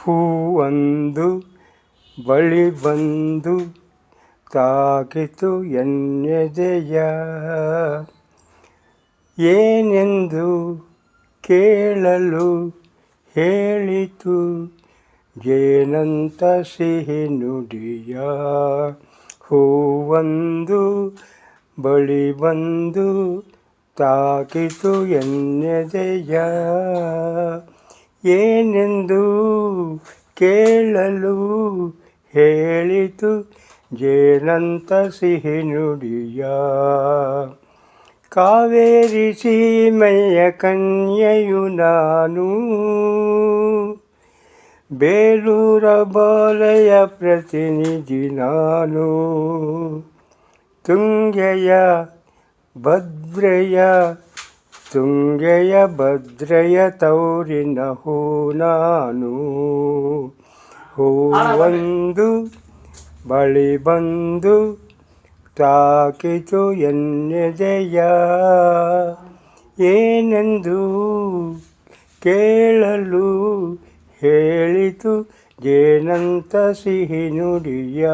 ಹೂವೊಂದು ಬಳಿ ಬಂದು ತಾಕಿತು ಎನ್ನೆದೆಯ. ಏನೆಂದು ಕೇಳಲು ಹೇಳಿತು ಜೇನಂತ ಸಿಹಿ ನುಡಿಯ. ಹೂವೊಂದು ಬಳಿ ಬಂದು ತಾಕಿತು ಎನ್ನೆದೆಯ. ಏನೆಂದು ಕೇಳಲು ಹೇಳಿತು ಜೇನಂತ ಸಿಹಿ ನುಡಿಯ. ಕಾವೇರಿ ಸೀಮೆಯ ಕನ್ಯೆಯು ನಾನು, ಬೇಲೂರ ಬಾಲೆಯ ಪ್ರತಿನಿಧಿ ನಾನು. ತುಂಗೆಯ ಭದ್ರೆಯ ತೌರಿನ ಹೂ ನಾನು. ಹೂವೊಂದು ಬಳಿ ಬಂದು ತಾಕಿತು ಎನ್ನೆದೆಯ. ಏನೆಂದು ಕೇಳಲು ಹೇಳಿತು ಜೇನಂತ ಸಿಹಿ ನುಡಿಯ.